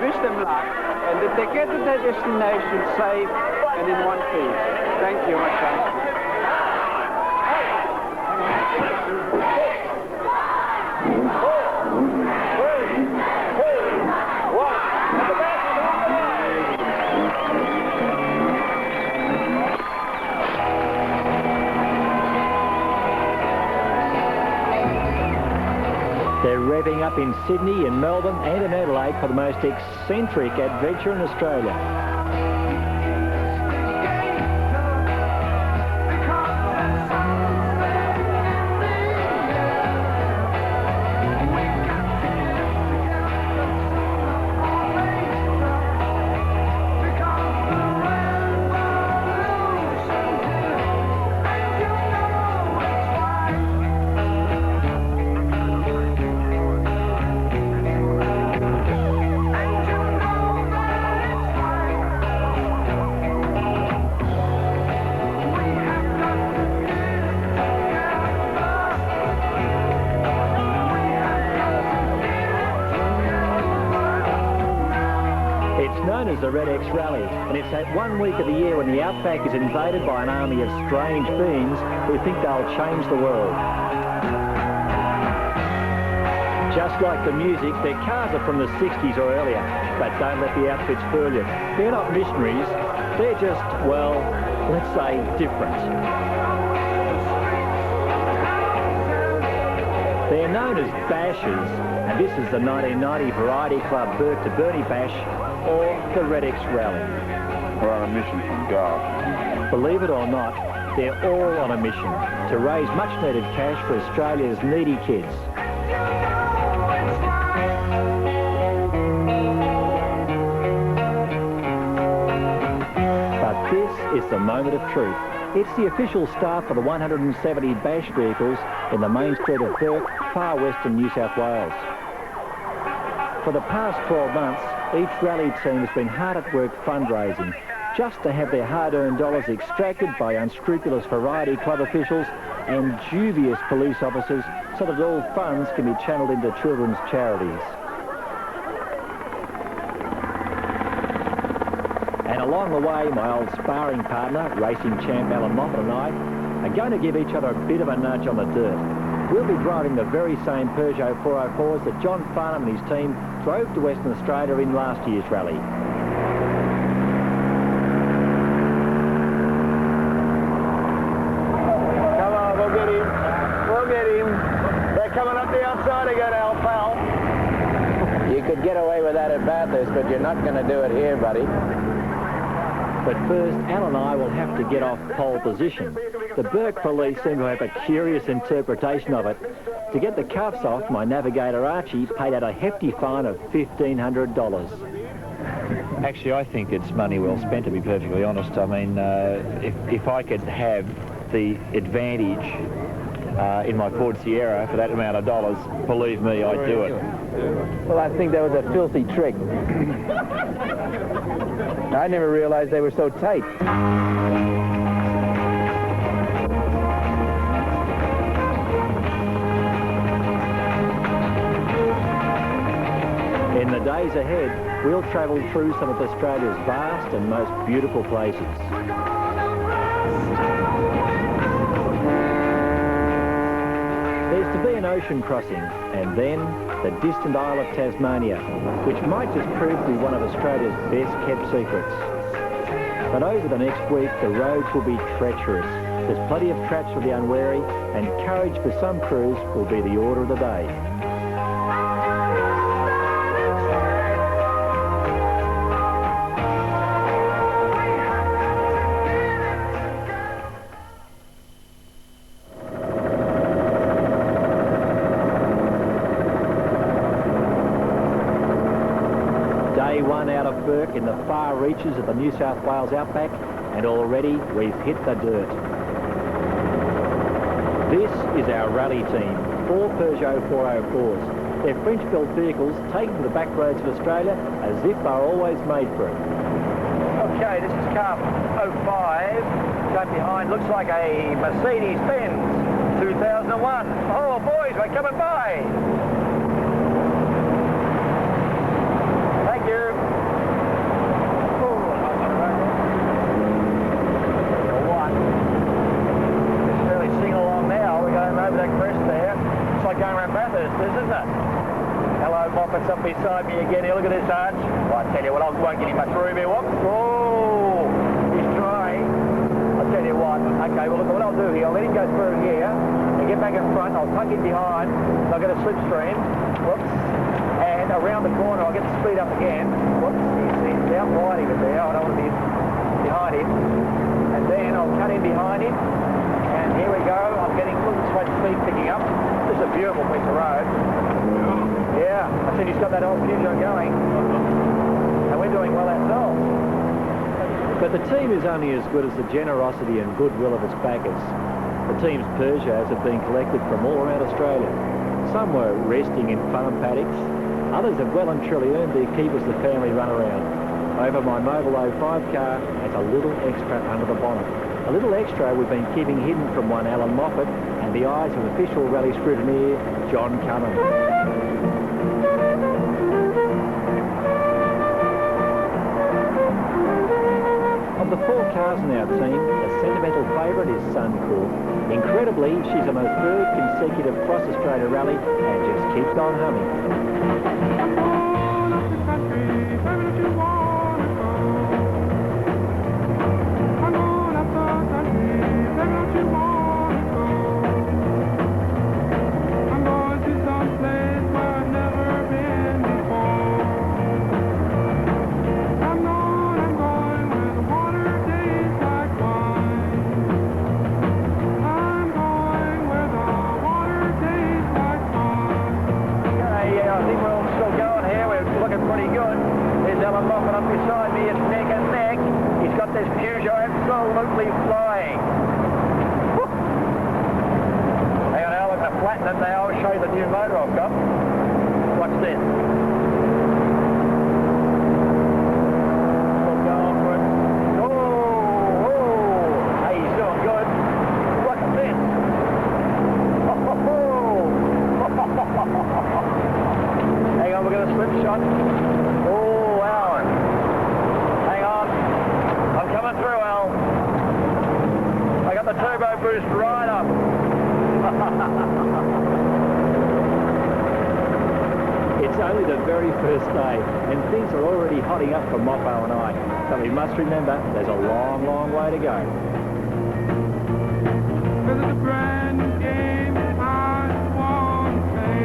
wish them luck and that they get to their destination safe and in one piece. Thank you, my friend. They're revving up in Sydney, in Melbourne and in Adelaide for the most eccentric adventure in Australia. It's known as the Red X Rally, and it's that 1 week of the year when the outback is invaded by an army of strange beings who think they'll change the world. Just like the music, their cars are from the 60s or earlier, but don't let the outfits fool you. They're not missionaries, they're just, well, let's say different. They're known as Bashers, and this is the 1990 Variety Club Burke to Bernie Bash, or the Red X Rally. We're on a mission from God. Believe it or not, they're all on a mission to raise much-needed cash for Australia's needy kids. But this is the moment of truth. It's the official start for the 170 Bash vehicles in the main street of Burke, far western New South Wales. For the past 12 months, each rally team has been hard at work fundraising, just to have their hard-earned dollars extracted by unscrupulous Variety Club officials and dubious police officers so that all funds can be channelled into children's charities. And along the way, my old sparring partner, racing champ Alan Moffat and I, are going to give each other a bit of a nudge on the dirt. We'll be driving the very same Peugeot 404s that John Farnham and his team drove to Western Australia in last year's rally. Come on, we'll get him. We'll get him. They're coming up the outside again, Al pal. You could get away with that at Bathurst, but you're not going to do it here, buddy. But first, Al and I will have to get off pole position. The Burke police seem to have a curious interpretation of it. To get the cuffs off, my navigator Archie paid out a hefty fine of $1,500. Actually, I think it's money well spent, to be perfectly honest. I mean, if I could have the advantage in my Ford Sierra for that amount of dollars, believe me, I'd do it. Well, I think that was a filthy trick. I never realized they were so tight. In the days ahead, we'll travel through some of Australia's vast and most beautiful places. There's to be an ocean crossing, and then the distant Isle of Tasmania, which might just prove to be one of Australia's best-kept secrets. But over the next week, the roads will be treacherous. There's plenty of traps for the unwary, and courage for some crews will be the order of the day. Day one out of Burke in the far reaches of the New South Wales outback, and already we've hit the dirt. This is our rally team, 4 Peugeot 404s. They're French-built vehicles taken to the back roads of Australia as if they're always made for it. Okay, this is car 05. Right behind looks like a Mercedes-Benz 2001. Oh, boys, we're coming by. Thank you. outside me again here. Look at this arch. Well, I tell you what, I won't get him much room here. Whoop. Oh, he's trying. I'll tell you what. Okay, well, look, what I'll do here, I'll let him go through here and get back in front. I'll tuck him behind. I'll get a slipstream. Whoops. And around the corner, I'll get the speed up again. Whoops. He's out wide even there. I don't want to be behind him. And then I'll cut in behind him. And here we go. I'm getting a little slight speed picking up. This is a beautiful piece of road. Yeah, I said he's got that old Peugeot going. And we're doing well ourselves. But the team is only as good as the generosity and goodwill of its backers. The team's Peugeots have been collected from all around Australia. Some were resting in farm paddocks. Others have well and truly earned their keep as the family run around. Over my Mobile 05 car has a little extra under the bonnet. A little extra we've been keeping hidden from one Alan Moffat and the eyes of official rally scrutineer John Cummins. Of the 4 cars in our team, the sentimental favourite is Suncorp. Incredibly, she's on her 3rd consecutive cross-Australia rally and just keeps on humming. It's only the very first day, and things are already hotting up for Moppo and I. But we must remember, there's a long, long way to go. It's a brand new game, I want to play.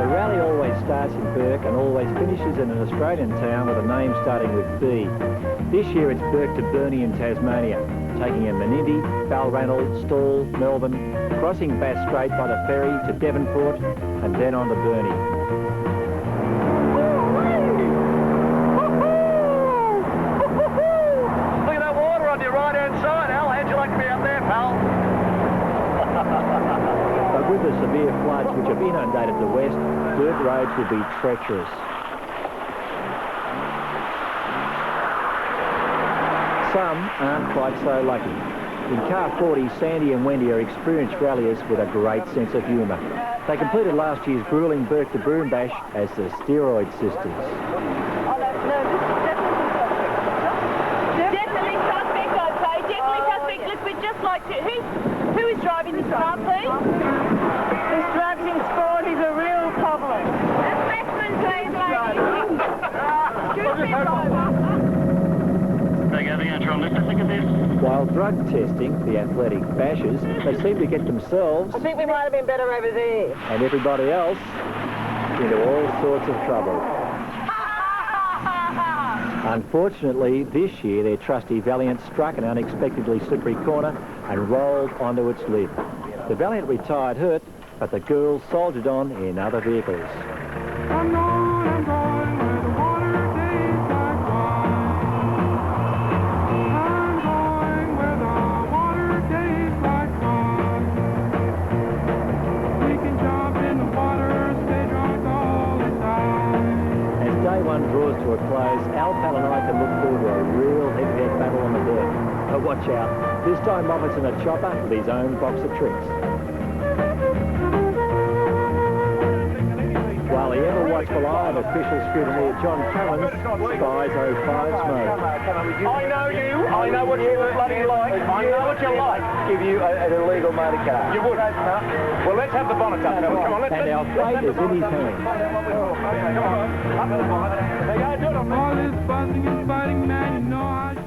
The rally always starts in Bourke and always finishes in an Australian town with a name starting with B. This year it's Bourke to Burnie in Tasmania, taking in Menindee, Balranald, Stawell, Melbourne, crossing Bass Strait by the ferry to Devonport, and then on to Burnie. Look at that water on your right-hand side, Al. How'd you like to be up there, pal? But with the severe floods which have inundated the west, dirt roads will be treacherous. Some aren't quite so lucky. In car 40, Sandy and Wendy are experienced ralliers with a great sense of humour. They completed last year's gruelling Bourke to Broome Bash as the Steroid Sisters. Oh, no, this is definitely suspect, I'd say. Definitely suspect. Look, we'd just like to... Who is driving this car, please? This drugs in sport is a real problem. The specimen, please, ladies. Excuse me, driver. While drug testing the athletic bashers, they seem to get themselves I think we might have been better over there. and everybody else into all sorts of trouble. Unfortunately, this year their trusty Valiant struck an unexpectedly slippery corner and rolled onto its lid. The Valiant retired hurt, but the girls soldiered on in other vehicles. I'm going where the water tastes like wine. I'm going where the water tastes like wine. We can jump in the water, stay drunk all the time. As day one draws to a close, Al, Pal and I can look forward to a real head-to-head battle on the deck. But watch out, this time Moffat's in a chopper with his own box of tricks. While the ever watchful eye and official scrutiny of John Cummins, spies 05 smoke. I know you. I know what you bloody like. I know what you like. Give you an illegal motor car. You would. Well, let's have the bonnet up. Come on, let's. And our fate is in his hands. Come on. Up to the bonnet. There you go. Do it on All this buzzing and fighting, man, you know I sure.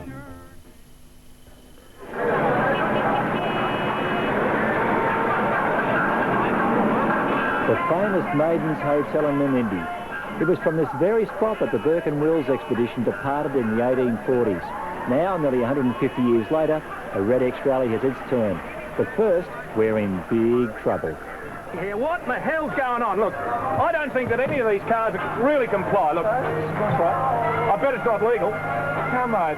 The famous Maidens Hotel in Menindee. It was from this very spot that the Burke and Wills expedition departed in the 1840s. Now, nearly 150 years later, a Red X rally has its turn. But first, we're in big trouble. here. What the hell's going on? Look, I don't think that any of these cars really comply. Look, that's right. I bet it's not legal. Come on.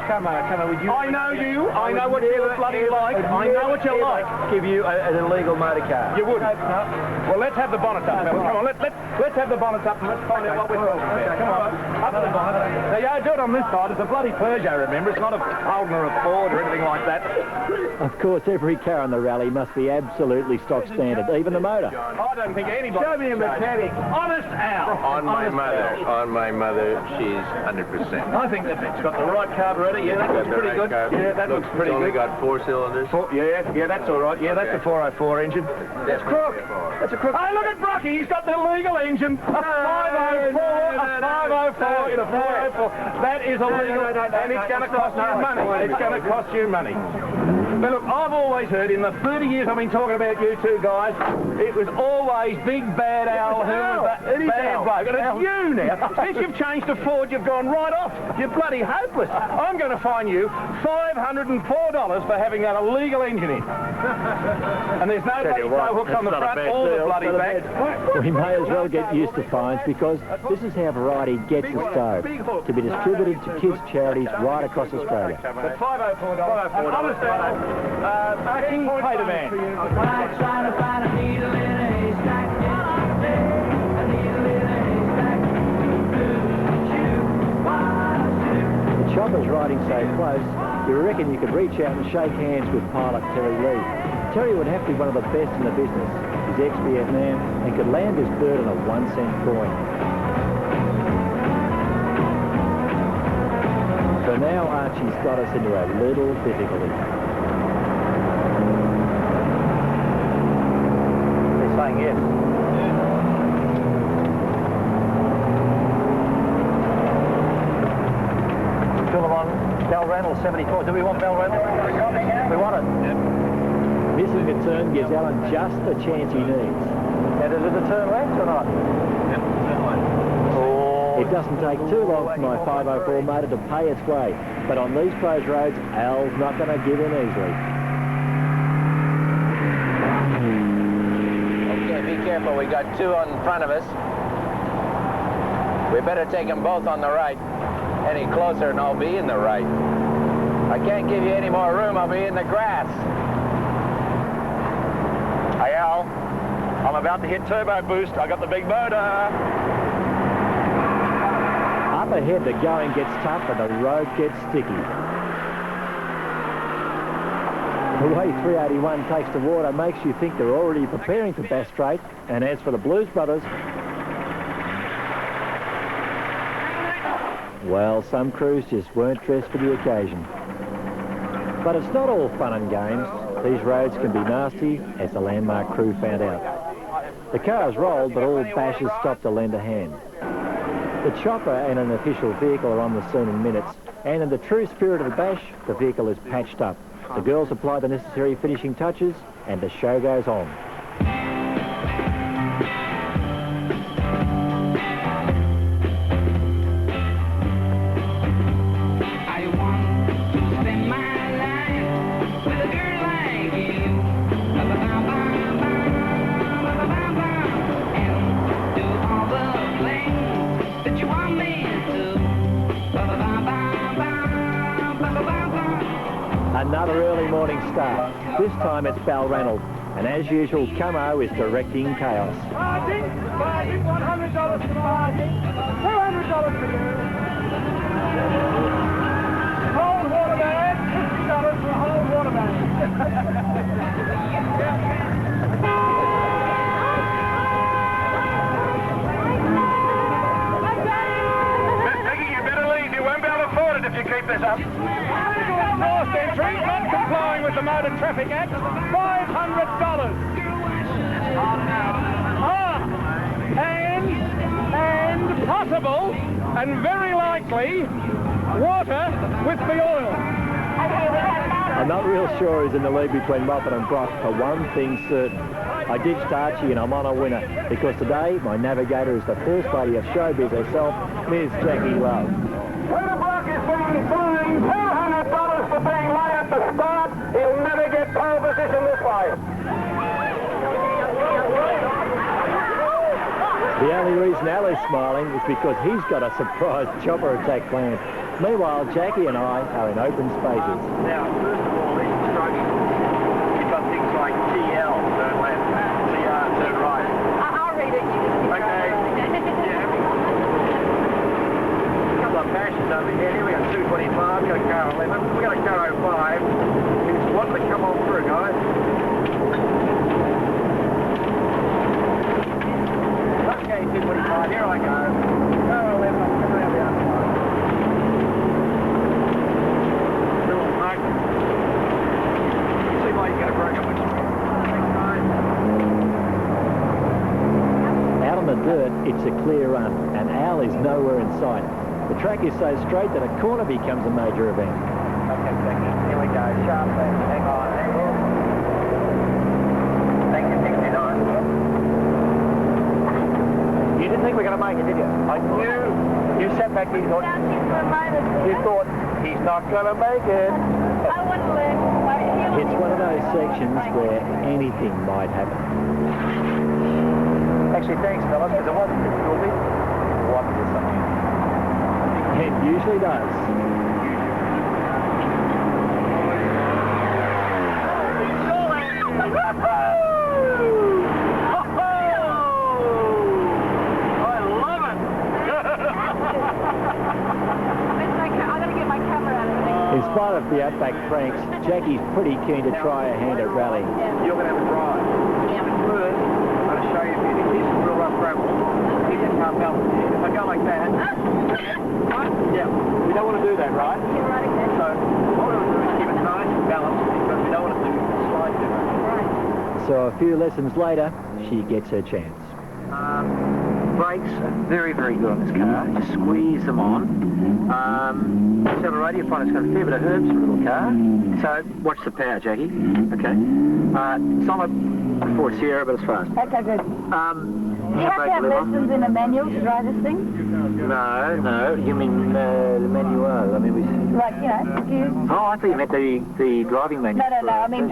Would you? I know you. I know what you bloody like. I know what you like. Give you an illegal motor car. You wouldn't. No. Well, let's have the bonnet up. Come on, let's have the bonnet up and let's find out what we're talking about. Come on, up to the bonnet. Now, yeah, do it on this side. It's a bloody Peugeot, remember? It's not a Holden or a Ford or anything like that. Of course, every car on the rally must be absolutely stock standard, even the motor. I don't think anybody... Show me a mechanic. Honest Al. On my mother, she's 100%. I think that it's got the right carburetor. Yeah, that looks pretty good. Yeah, that looks pretty It's only good. got 4 cylinders. Yeah, that's all right. Yeah, that's the 404 engine. That's crook. That's a crook. Hey, look at Brocky. He's got the legal engine. A 504, a 504 in a 404. That is illegal, and it's going to cost you money. It's going to cost you money. But look, I've always heard, in the 30 years I've been talking about you two guys, it was always Big Bad Al who was the bad bloke. And it's you now. Since you've changed to Ford, you've gone right off. You're bloody hopeless. I'm going to fine you $504 for having that illegal engine in. And there's no bloody tow hooks on the front or the bloody back. We may as well get used to fines, because this is how Variety gets the stove, to be distributed to kids' charities right across Australia. But $504. King pay the man. Trying to find a needle in a haystack. A needle in a haystack. The chopper's riding so close, you reckon you could reach out and shake hands with pilot Terry Lee. Terry would have to be one of the best in the business. He's ex-Vietnam and could land his bird on a 1-cent coin. So now Archie's got us into a little difficulty. They're saying yes. Fill them on Balranald 74. Do we want Balranald? We want it. Yep. Missing a turn gives Alan just the chance he needs. Now, does it turn left or not? Yep, turn left. Oh. It doesn't take too long for my 504 motor to pay its way, but on these closed roads, Al's not going to give in easily. Okay, be careful. We got 2 in front of us. We better take them both on the right. Any closer and I'll be in the right. I can't give you any more room. I'll be in the grass. Hey, Al, I'm about to hit turbo boost. I got the big motor. Up ahead, the going gets tough and the road gets sticky. The way 381 takes the water makes you think they're already preparing for Bass Strait. And as for the Blues Brothers, well, some crews just weren't dressed for the occasion. But it's not all fun and games. These roads can be nasty, as the Landmark crew found out. The cars rolled, but all bashers stopped to lend a hand. The chopper and an official vehicle are on the scene in minutes, and in the true spirit of the bash, the vehicle is patched up. The girls apply the necessary finishing touches, and the show goes on. I want to spend my life with a girl like you. And do all the things that you want me to. Another early morning start. This time it's Balranald, and as usual, Camo is directing chaos. Margin, $100 for margin, $200 for you. Whole water bag, $50 for a whole water bag. keep this up. Last entry, not complying with the Motor Traffic Act, $500. And possible, and very likely, water with the oil. I'm not real sure who's in the lead between Moffat and Brock, but one thing's certain. I ditched Archie and I'm on a winner, because today my navigator is the First Lady of Showbiz herself, Ms. Jackie Love. Peter Brock is being fined $200 for being late at the start. He'll never get pole position this way. The only reason Ali's smiling is because he's got a surprise chopper attack planned. Meanwhile, Jackie and I are in open spaces. Now, first of all, these instructions, you've got things like TL, turn left, CR, turn right. I'll read it. You just keep Okay. Yeah. A couple of bashes over here. We got 225, we got a car 11, we got a car 05. It's one to come on through, guys. Okay, 225, here I go. Car 11, I'm coming around the outside. Little smoke. You see why you got a break up with you. Out on the dirt, it's a clear run, and Al is nowhere in sight. The track is so straight that a corner becomes a major event. Okay, Jackie, here we go. Sharp left. Hang on, hang on. Thank you, 69. You didn't think we were going to make it, did you? I knew. You sat back here, you thought he's not going to make it. I want to learn. It's one of those sections where anything might happen. Actually, thanks, fellas, because it wasn't difficulty. It wasn't just something. It usually does. In spite of the outback pranks, Jackie's pretty keen to try her hand at rallying. You're going to have a drive. First, I'm going to show you a few things. Here's some real rough gravel. Keep that car balanced here. If I go like that, yeah, we don't want to do that, right? So, what we want to do is keep it nice and balanced because we don't want to slide too much. So a few lessons later, she gets her chance. Brakes are very, very good on this car. You squeeze them on. Accelerator, you find it's got a fair bit of herbs for a little car. So, watch the power, Jackie. Okay. Solid Ford Sierra, but it's fast. Okay, good. You have to have lessons in a manual to drive this thing? No. You mean the manual? I mean, we... Like, you know, gears? Oh, I thought you meant the driving manual. No, I mean...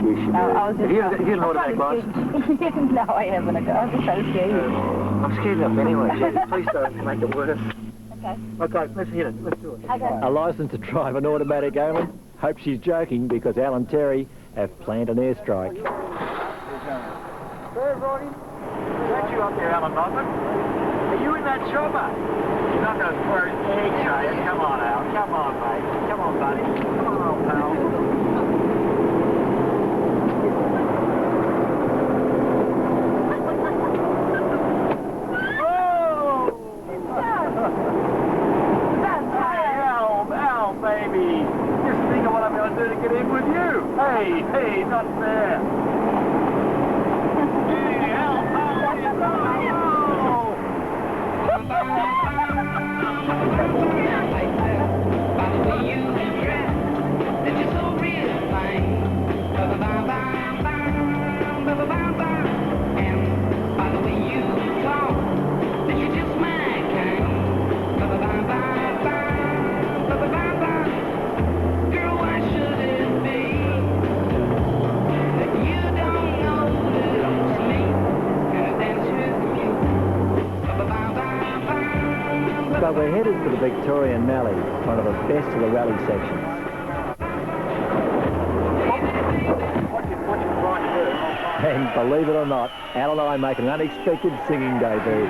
You should I was just... Have you an automatic license? No, I haven't. I was just so scared. I'm scared enough anyway, Jackie. Please don't make it worse. Okay. Okay, let's hit it. Let's do it. Okay. A licence to drive an automatic only? Hope she's joking, because Al and Terry have planned an airstrike. Hey, Roddy. Don't you up there, Alan Moffat? Are you in that chopper? You're not going to throw eggs, are you? Come on, Al. Come on, mate. Come on, buddy. Come on, old pal. Baby, just think of what I'm going to do to get in with you. Hey, not fair. Hey, help, how you But we're headed for the Victorian Mallee, one of the best of the rally sections. And believe it or not, Al and I make an unexpected singing debut.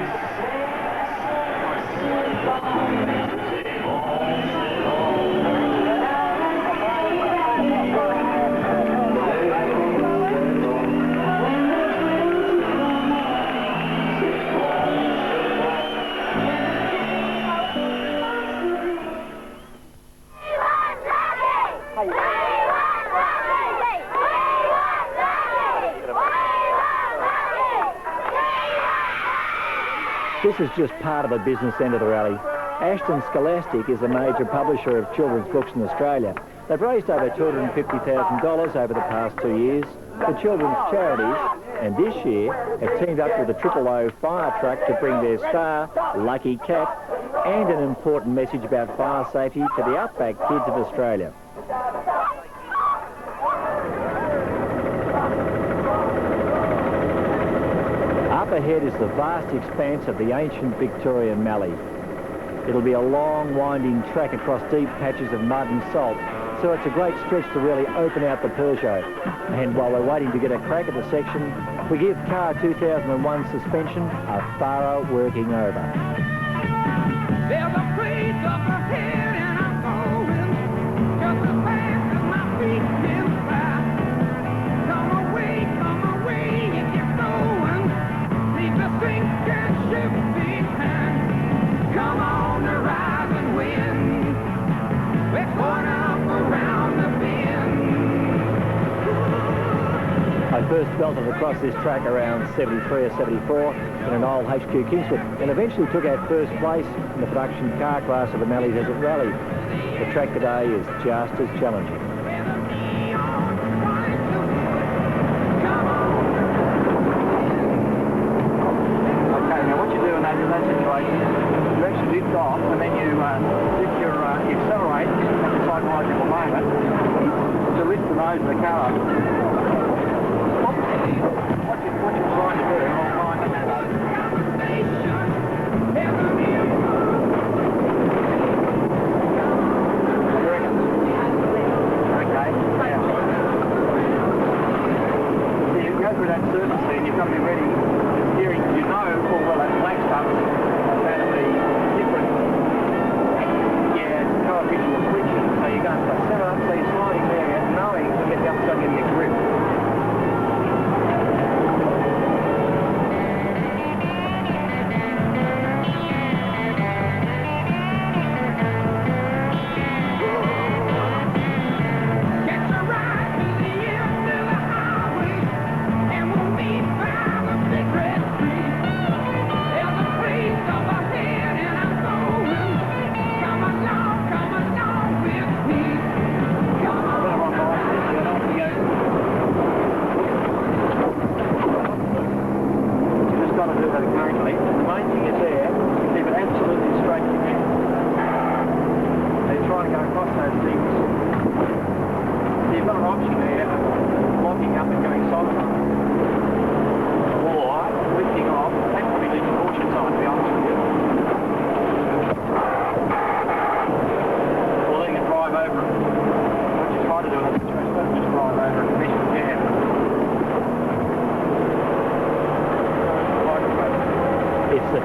This is just part of the business end of the rally. Ashton Scholastic is a major publisher of children's books in Australia. They've raised over $250,000 over the past 2 years for children's charities, and this year have teamed up with the 000 fire truck to bring their star, Lucky Cat, and an important message about fire safety to the outback kids of Australia. Up ahead is the vast expanse of the ancient Victorian Mallee. It'll be a long, winding track across deep patches of mud and salt, so it's a great stretch to really open out the Peugeot. And while we're waiting to get a crack at the section, we give car 2001 suspension a thorough working over. There's a place up ahead and I'm going just as fast as my feet can fly. Come away, if you're going. Leave the sinking ship behind. Come on the rising wind. We're going up around the bend. I first belted across this track around 73 or 74 in an old HQ Kingsford, and eventually took out first place in the production car class of the Mallee Desert Rally. The track today is just as challenging. Okay, now what you do in that situation, you actually lift off and then you accelerate at the psychological moment to lift the nose of the car up. What you're trying to do, I'll find it. Okay, now. So you go through that surface there and you've got to be ready. Steering, you know full well that black stuff is going to be different. Yeah, coefficient of friction. So you're going to set it up so you're sliding there, knowing to get the upside in your grip.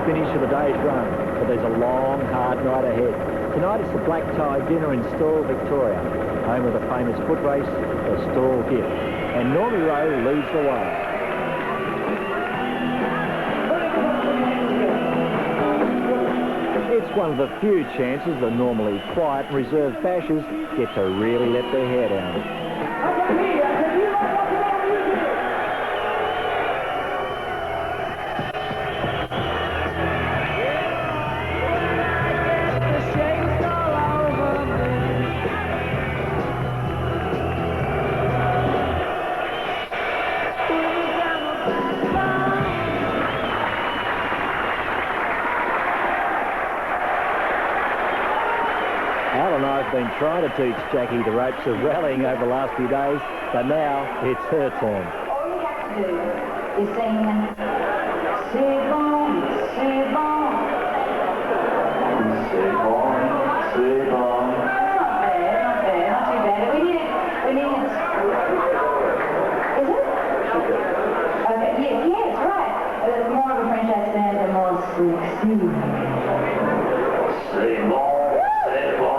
Finish of the day's run, but there's a long, hard night ahead. Tonight it's the Black Tie Dinner in Stawell, Victoria, home of the famous foot race, the Stawell Gift. And Normie Rowe leads the way. It's one of the few chances the normally quiet and reserved bashers get to really let their hair down. I've been trying to teach Jackie the ropes of rallying over the last few days, but now it's her turn. All you have to do is sing, c'est bon, c'est bon. C'est bon, c'est bon. Not too bad. We need it. Is it? Okay, yes, right. More of a French accent and more sexy. C'est bon, c'est bon.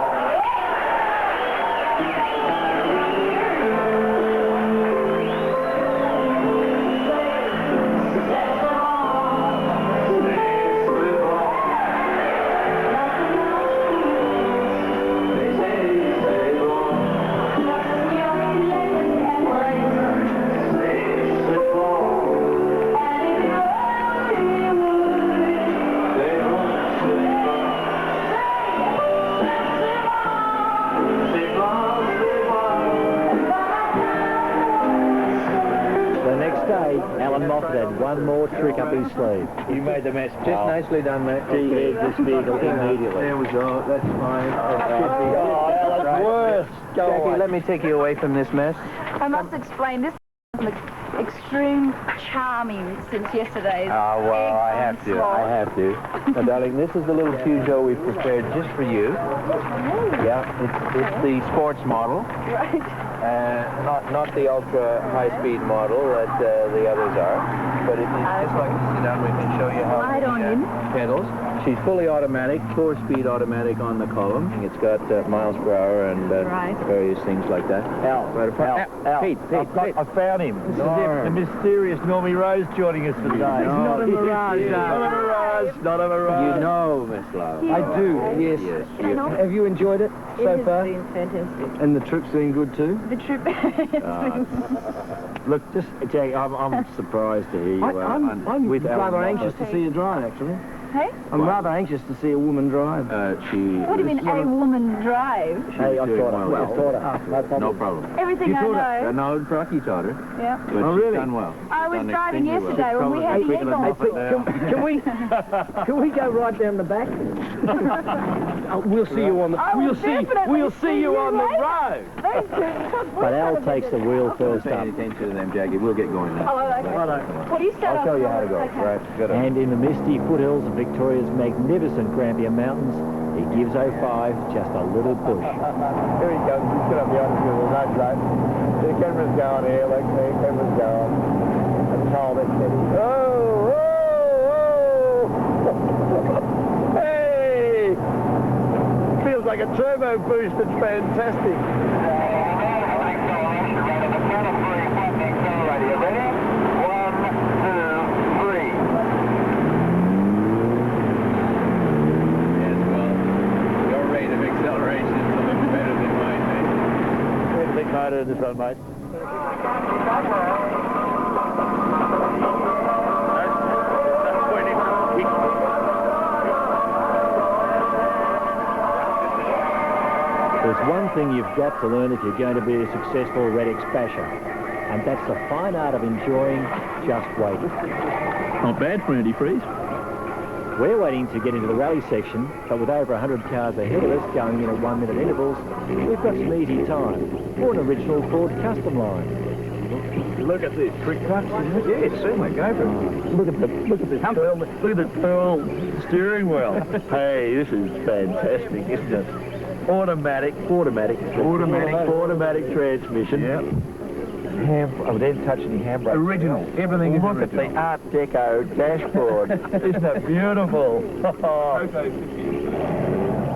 loose sleeve. You made the mess. Just nicely done, mate. Here's this vehicle immediately. There we go. That's fine. Worse. Jackie, let me take you away from this mess. I must explain, this is extreme charming since yesterday's. Ah, well, I have to. I have to. Now, darling, this is the little Peugeot we've prepared just for you. Yeah, it's the sports model. Right. Not the ultra high-speed model that the others are, but it's just like sit down. We can show you how Slide on in. pedals. She's fully automatic, 4-speed automatic on the column. It's got miles per hour and Right. various things like that. Al, Pete, I found him. This is him, the mysterious Normie Rose joining us today. It's not a mirage. Not a mirage, not a mirage. You know, Miss Love. I do, yes. Have you enjoyed it It so has far? been fantastic. And the trip's been good too? The trip has been... Look, just, Jack, I'm surprised to hear you. I'm with Alan rather Moffat. anxious to see you drive, actually. Hey? I'm rather anxious to see a woman drive. What do you mean a woman drive? Hey, I taught her. well. I taught her. No problem. No problem. Everything I know. No, Rocky taught her, Yeah. but Oh, she's really? done well. I was Done driving extremely yesterday when we had the egg on. Can we go right down the back? We'll see you on the. I will definitely We'll see you on the later. road. Thank you. But Al takes the wheel first Pay up. attention to them, Jackie. We'll get going now. Oh, okay. Well, you start I'll off. show you how to go. Okay. Right, good. And in the misty foothills of Victoria's magnificent Grampian Mountains, he gives 05 just a little push. Here he comes. He's going to be on the wheel. That's right. The camera's going here. Look, the camera's going. And hold it steady. Oh, oh, oh. Hey! Feels like a turbo boost. It's fantastic. Right, you ready? 1, 2, 3. Yes, well, your rate of acceleration is a little better than mine, mate. We have a big motor in this one, mate. There's one thing you've got to learn if you're going to be a successful Reddix basher, and that's the fine art of enjoying just waiting. Not bad for antifreeze. We're waiting to get into the rally section, but with over 100 cars ahead of us going in at 1-minute intervals, we've got some easy time for an original Ford custom line. Look at this trick clutch. Yeah, it's certainly go for it. Look at the pearl, look at the pearl steering wheel. Hey, this is fantastic, isn't it? Automatic transmission. Yep. I didn't touch any handbrake. Original. Everything is original. Look at the Art Deco dashboard. Isn't that beautiful?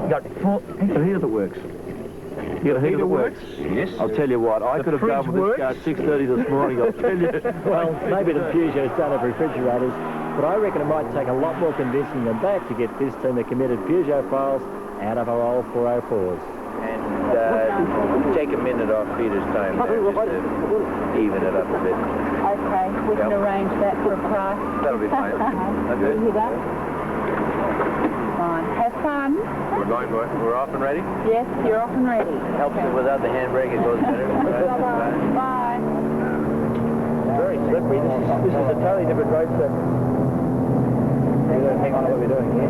Got full. You got a heater that works. You got a heater that works? Yes. I'll tell you what, I could have gone with this car at 6:30 this morning, I'll tell you. Well, maybe the Peugeots don't have refrigerators, but I reckon it might take a lot more convincing than that to get this team of committed Peugeot files out of our old 404s. And take a minute off Peter's time there, just to even it up a bit. Okay, we can arrange that for a price. That'll be fine. That's You good. hear that? Fine. Have fun. We're going for it. We're off and ready. Yes, you're off and ready. Helps it without the handbrake, it goes better. Bye. Very slippery. This is a totally different road surface. Hang on to what we're doing here.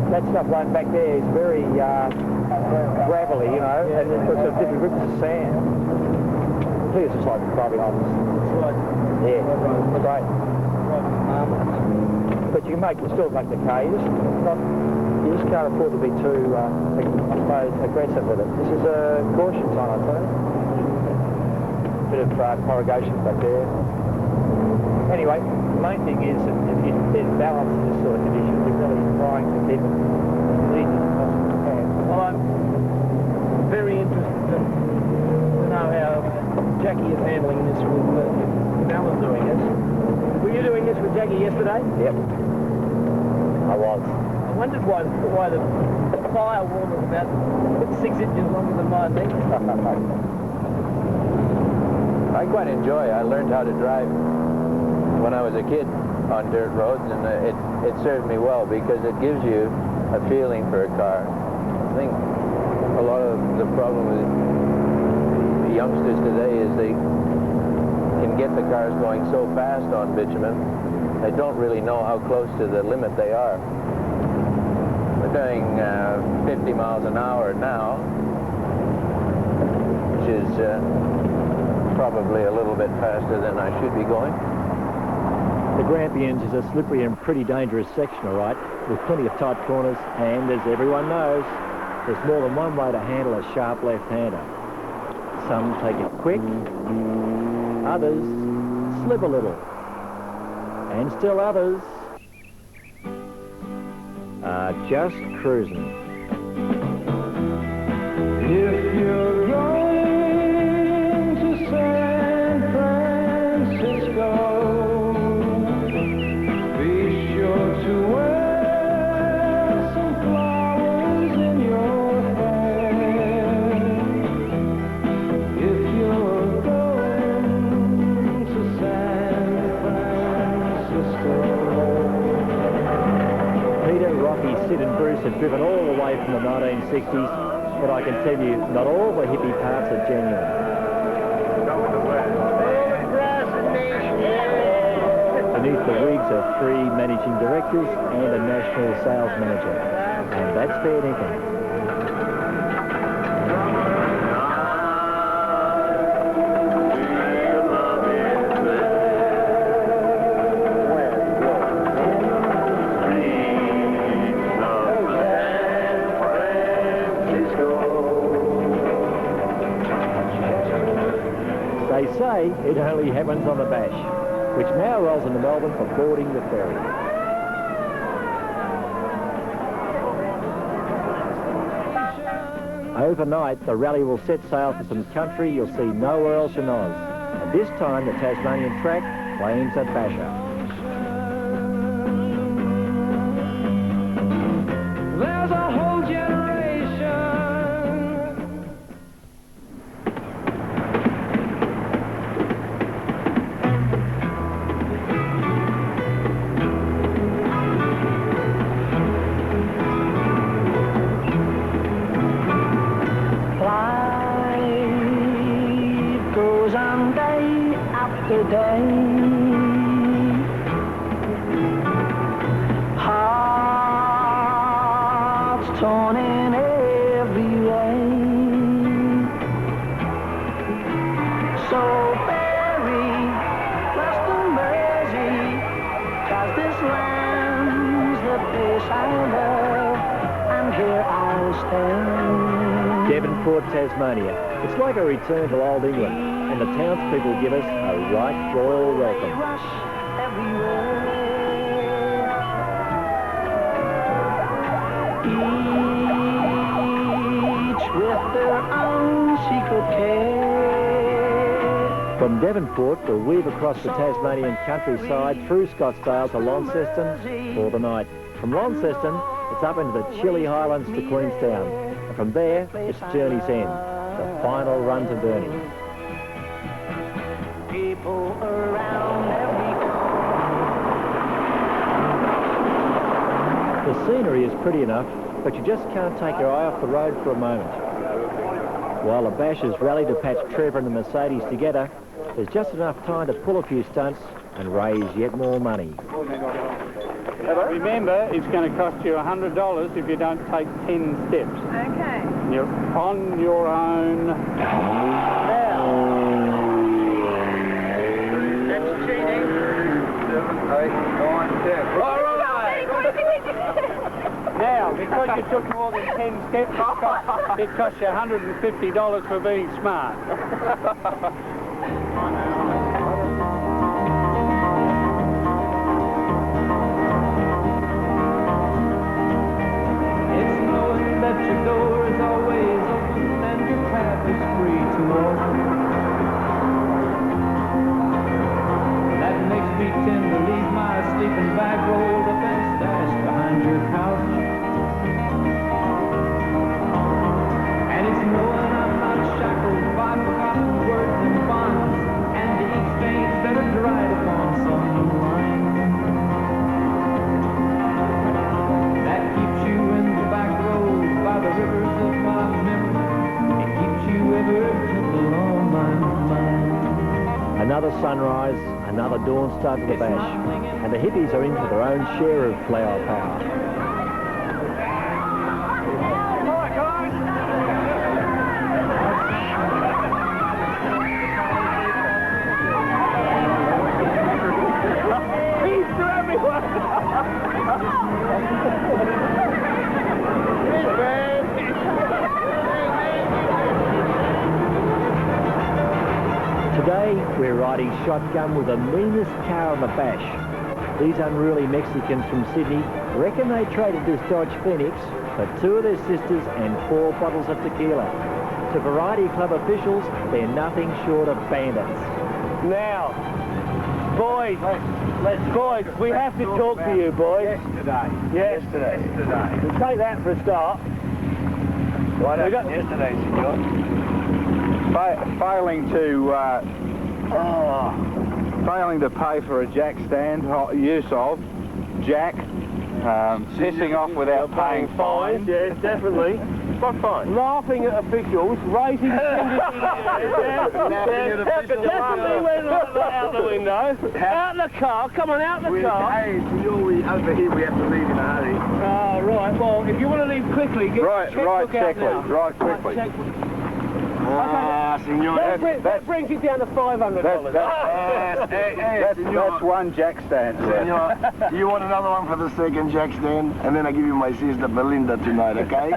That stuff right back there is very gravelly, you know, and it's got some different ripples of sand. I think it's just like driving on. Yeah, great. But you can still make the car. You just can't afford to be too, I suppose, aggressive with it. This is a caution sign, I suppose. Bit of corrugation back there. Anyway, the main thing is that if there's balance in this sort of condition, you're really trying to keep it as easy as possible can. Well, I'm very interested to know how Jackie is handling this with Alan doing this. Were you doing this with Jackie yesterday? Yep. I was. I wondered why the firewall was about 6 inches longer than mine then. I quite enjoy. I learned how to drive when I was a kid on dirt roads, and it served me well because it gives you a feeling for a car. I think a lot of the problem with youngsters today is they can get the cars going so fast on bitumen, they don't really know how close to the limit they are. We're doing 50 miles an hour now, which is probably a little bit faster than I should be going. The Grampians is a slippery and pretty dangerous section, all right, with plenty of tight corners, and as everyone knows, there's more than one way to handle a sharp left-hander. Some take it quick, others slip a little, and still others are just cruising. If you're going to San Francisco, be sure to wear some flowers in your hair. If you're going to San Francisco. Peter, Rocky, Sid and Bruce have driven all the way from the 1960s, but I can tell you, not all the hippie parts are genuine. Beneath the wigs are 3 managing directors and a national sales manager, and that's fair dinkum. They say it only happens on the Bash, which now rolls into Melbourne for boarding the ferry. Overnight, the rally will set sail for some country you'll see nowhere else in Oz. And this time, the Tasmanian track claims a basher. There's a whole generation life goes on day after day. Hearts torn in every way. So very Western Mersey, 'cause this land's the place I love, and here I'll stay. Devonport, Tasmania. It's like a return to old England, and the townspeople give us a right royal welcome. Rush everywhere. Each with their own secret care. From Devonport, we'll weave across the Tasmanian countryside through Scottsdale to Launceston for the night. From Launceston, it's up into the chilly highlands to Queenstown. And from there, it's Journey's End, the final run to Burnie. People around every The scenery is pretty enough, but you just can't take your eye off the road for a moment. While the Bashers rally to patch Trevor and the Mercedes together, there's just enough time to pull a few stunts and raise yet more money. Remember, it's going to cost you $100 if you don't take 10 steps. Okay. You're on your own. Now, that's cheating. 7, 8, 9, 10. All right. Now, because you took more than 10 steps, it cost you $150 for being smart. It's knowing that your door is always open and your path is free to walk. That makes me tend to leave my sleeping bag rolled up and stashed behind your couch. And it's knowing I'm not shackled by forgotten words and Another sunrise, another dawn start to the bash, and the hippies are in for their own share of flower power. Today, we're riding shotgun with the meanest car on the bash. These unruly Mexicans from Sydney reckon they traded this Dodge Phoenix for 2 of their sisters and 4 bottles of tequila. To Variety Club officials, they're nothing short of bandits. Now, boys, we have to talk to you, boys. Yesterday. We'll take that for a start. What happened yesterday, senor? Failing to pay for a jack stand, use of jack, pissing off without paying fines. Yes, definitely. What fine? Laughing at officials, raising fingers in the air. Definitely went out the window. Out the car, come on, out the car. Hey, senor, over here we have to leave in a hurry. Oh, right, well, if you want to leave quickly, get Right quickly. Senor. That brings it down to $500. That's one jack stand. Senor, you want another one for the second jack stand? And then I give you my sister Belinda tonight, okay?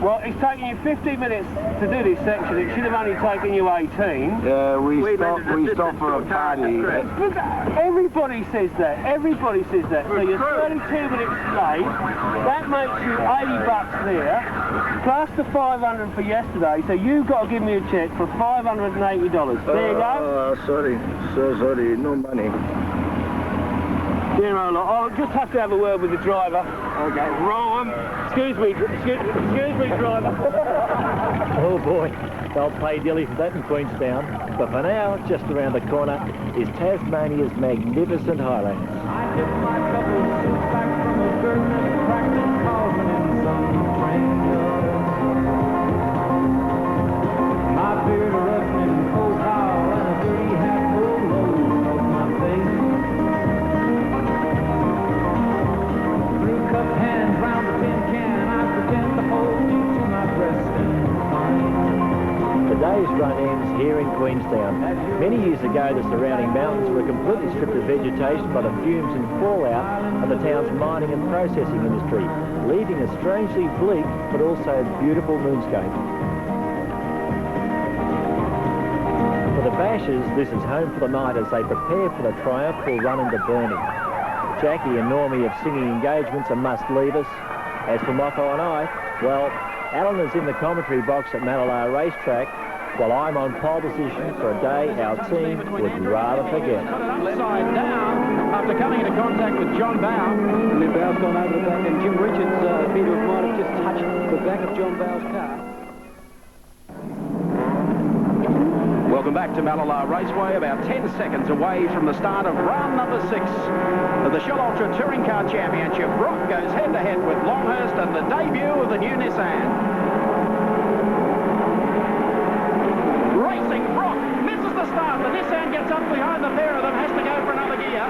Well, it's taken you 15 minutes to do this section. It should have only taken you 18. Yeah, we stopped for a party. Everybody says that. Everybody says that. So you're 32 minutes late. That makes you $80 there, plus the $500 for yesterday. So you've got to give me a check for $580. There you go. Sorry. So sorry. No money. Dear old lot, I'll just have to have a word with the driver. Okay, roll him. Excuse me, driver. Oh boy, they'll pay dearly for that in Queenstown. But for now, just around the corner is Tasmania's magnificent highlands. I took my couple of suits back from a curtain and practiced causing in some train yard. My beard erupting in cold towel and a dirty hat full low across my face. Threw cupped hands round the tin can, I pretend to hold you to my breast and find. Today's run ends here in Queenstown. Many years ago, the surrounding mountains were completely stripped of vegetation by the fumes and fallout of the town's mining and processing industry, leaving a strangely bleak but also beautiful moonscape. For the Bashers, this is home for the night as they prepare for the triumphal run into Burnie. Jackie and Normie of singing engagements and must leave us. As for Mocko and I, well, Alan is in the commentary box at Manalar Racetrack, while I'm on pole position for a day our team would rather forget. Upside down after coming into contact with John Bow. And then Bow's gone over the back, and Jim Richards appeared to might have just touched the back of John Bow's car. Welcome back to Manalar Raceway, about 10 seconds away from the start of round number 6 of the Shell Ultra Touring Car Championship. Brock goes head-to-head with Longhurst and the debut of the new Nissan. Racing, Brock misses the start. The Nissan gets up behind the pair of them, has to go for another gear.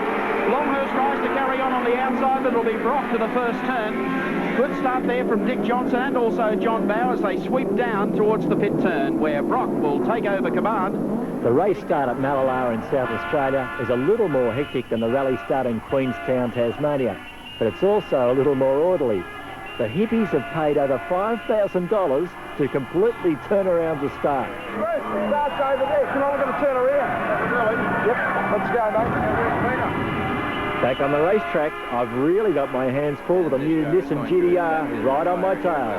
Longhurst tries to carry on the outside, but it'll be Brock to the first turn. Good start there from Dick Johnson and also John Bow as they sweep down towards the pit turn, where Brock will take over command. The race start at Manalar in South Australia is a little more hectic than the rally start in Queenstown, Tasmania, but it's also a little more orderly. The hippies have paid over $5,000 to completely turn around the start. First, starts over there. Come on, we're going to turn around. Yep, let's go, mate. Back on the racetrack, I've really got my hands full with the new Nissan GTR right on my tail.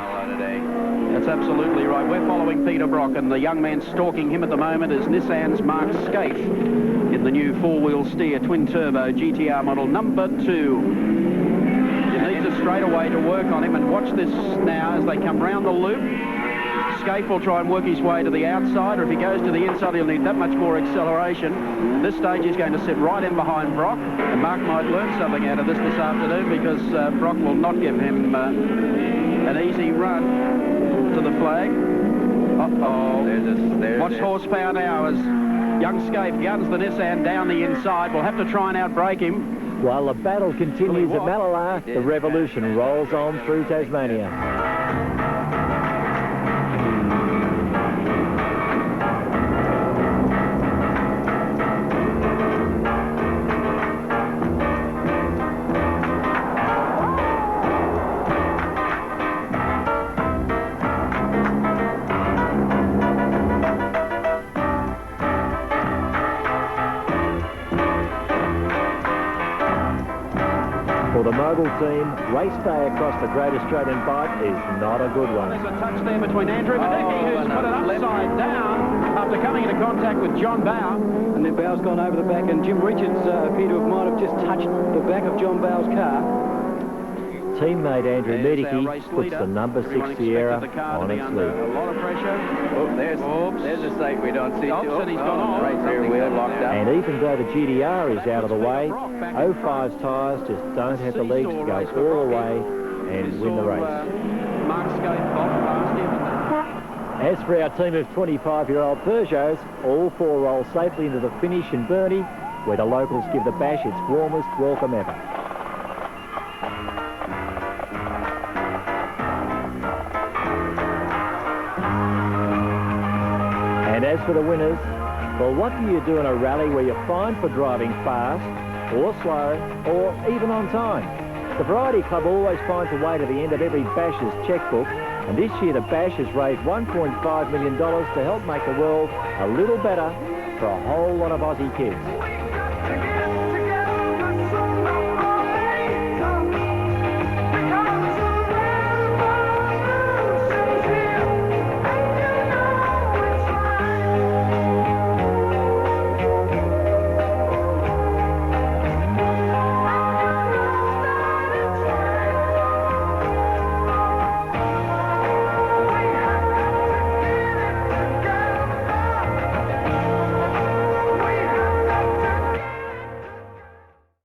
That's absolutely right. We're following Peter Brock, and the young man stalking him at the moment is Nissan's Mark Scaife in the new four-wheel steer twin-turbo GTR model number 2. He needs a straightaway to work on him, and watch this now as they come round the loop. Scaife will try and work his way to the outside, or if he goes to the inside, he'll need that much more acceleration. This stage he's going to sit right in behind Brock, and Mark might learn something out of this afternoon, because Brock will not give him an easy run to the flag. Uh-oh. Watch horsepower now as Young Scaife guns the Nissan down the inside. We'll have to try and outbrake him. While the battle continues at Malala, the revolution rolls on through Tasmania. For the Mogul team, race day across the Great Australian Bight is not a good one. There's a touch there between Andrew Madicki, who's put it upside down after coming into contact with John Bow. And then Bow's gone over the back, and Jim Richards might have just touched the back of John Bow's car. Teammate Andrew There's our Madicki race puts leader. the number 6 Everyone Sierra expected the car to on be its under lead. a lot of pressure. Oh, there's a sight we don't see. Oops, and he's gone off. Right rear wheel locked up. And even though the GDR is out of the way, 05's tyres just don't have the legs to go all the way and win the race. Mark Scaife bolt past him. As for our team of 25-year-old Peugeots, all 4 roll safely into the finish in Burnie, where the locals give the Bash its warmest welcome ever. And as for the winners, well, what do you do in a rally where you're fined for driving fast, or slow, or even on time? The Variety Club always finds a way to the end of every Bash's chequebook, and this year the Bash has raised $1.5 million to help make the world a little better for a whole lot of Aussie kids.